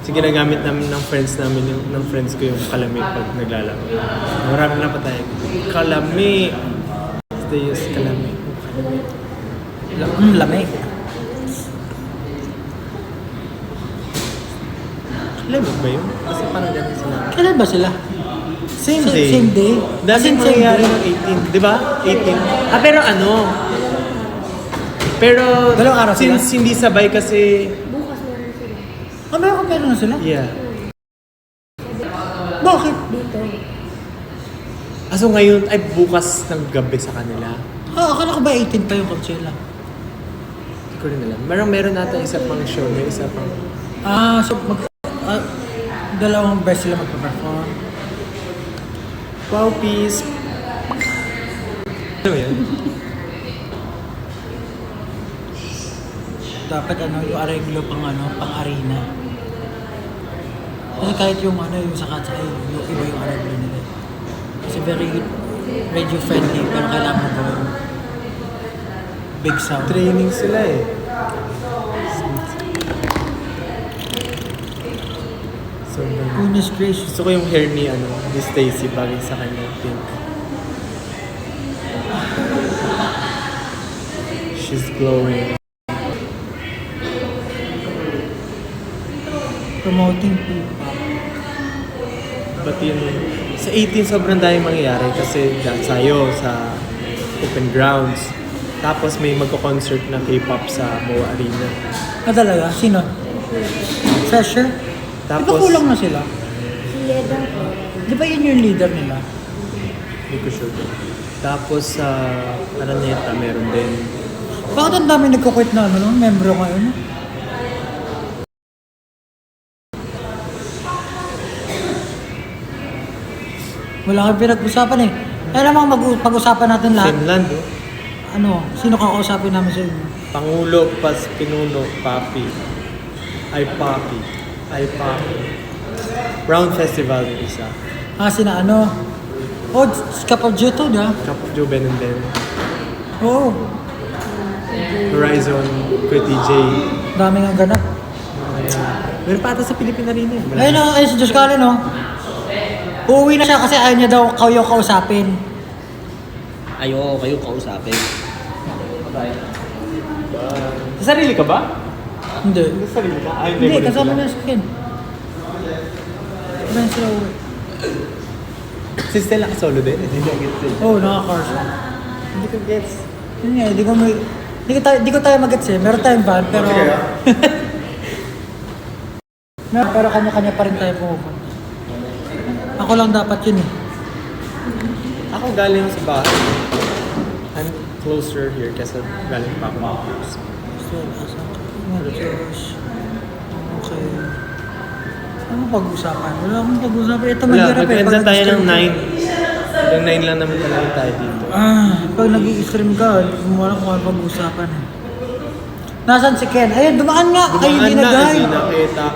Kasi ginagamit namin ng friends namin, ng friends ko yung kalami pag naglalaro. Marami na pa tayo. Kalami. They use kalami. Lamig. Lamig ba yun? Kasi parang ganun sila. Kailan ba sila? Same day. Same day? Dapat mangyayari ng 18. Di ba? 18. Pero ano? Pero Dalawang araw sila? since hindi sabay kasi... Bukas meron sila. Meron na sila? Yeah. Bakit? Dito. So ngayon ay bukas ng gabi sa kanila. Akala ko ba 18 pa yung Coachella? Hindi ko rin alam. Meron natin isa pang show. May isa pang... So dalawang best sila magpa-perform. Wow, peace. Ano yan? Dapat yung areglo pang arena. Kasi kahit yung yung sa Katsa, yung iba yung areglo nila. Kasi very radio friendly, pero kailangan mo gawin big sound. Training sila eh. So, Goodness gracious. gusto ko yung hair ni Stacy bagay sa kanya. Pink. She's glowing. Promoting people. But yun, sa 18 sobrang daming mangyayari kasi sayo sa open grounds. Tapos may magko-concert na K-pop sa MOA Arena. Talaga? Sino? Fresher? Di ba Tapos, kulang na sila? Si Yedang po. Di ba yun yung leader nila? hindi ko sure. Tapos sa Araneta meron din. Bakit ang dami nagkukwit na membro ngayon? Wala kang pinag-usapan eh. Kaya naman pag-usapan natin lahat. Finland, Sino kakausapin namin sa inyo? Pangulo, Pinuno, Papi. Ay Papi. Round Festival yung isa. Sina Kapag to, di ba? Kapag Joe Ben. Oo. Horizon, Pretty J. Dami nga ganap. Meron pa ata sa Pilipinas rin eh. Ayun si Josh Cullen, uuwi na siya kasi ayaw niya daw kayo kausapin. Ayoko kayo kausapin. Sa sarili ka ba? Hindi. Sa sarili ka? Ay, Hindi, mo rin kasama sila. na sa akin. Ilan sila uwi? Si Stella ka solo din? Hindi ko gets eh. Oo, nakaka-cars. Hindi ko gets. Yun nga, di ko tayo mag-gets eh. Meron tayong van, pero... Sige ah. Pero kanya-kanya pa rin tayo pumupunta. Ako lang dapat yun eh. Ako galing sa bahay. I'm closer here kasi galing pa ako. Still, asan ka? Josh. Okay. Ano pag-usapan? Wala akong pag-usapan. Ito Wala, mahirap eh. mag-end Pag na tayo ng nag-stream 9. Hanggang 9 lang naman talaga tayo dito. pag nag-i-stream ka, hindi mo alam kung ano pag-usapan eh. Nasaan si Ken? Ayun, dumaan nga! Ay, hindi na guys! Hindi nakita.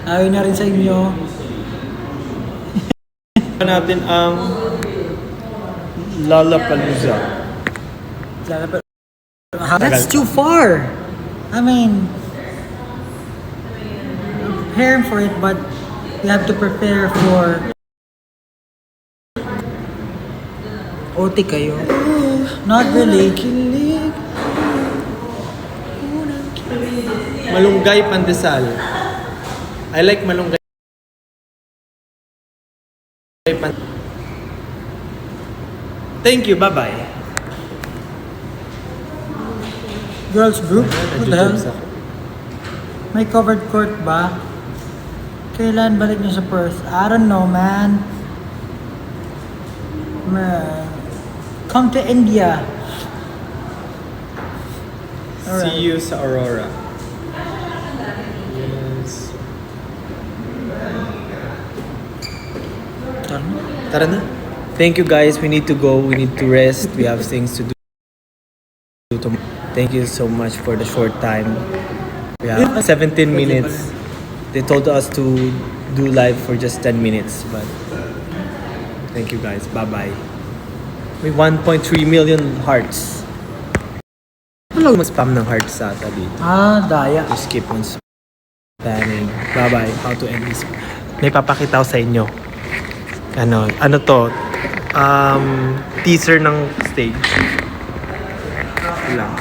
Ayaw na rin sa inyo. Natin ang Lollapalooza. That's too far! I mean, preparing for it, but you have to prepare for OT kayo. Not really. Malunggay Pandesal. I like malunggay. Thank you, bye-bye. Girls group? What the hell? Nag-jobs ako. May covered court ba? Kailan balik niyo sa Perth? I don't know, man. Come to India. Alright. See you sa Aurora. Yes. Tara na. Thank you guys. We need to go. We need to rest. We have things to do tomorrow. Thank you so much for the short time. We have 17 minutes. They told us to do live for just 10 minutes. But thank you guys. Bye-bye. May 1.3 million hearts. Ano lang mag-spam ng hearts sa ata dito? Daya. Just skip on planning. Bye-bye. How to end this. May papakita ko sa inyo. Ano to? Teaser ng stage. Lang.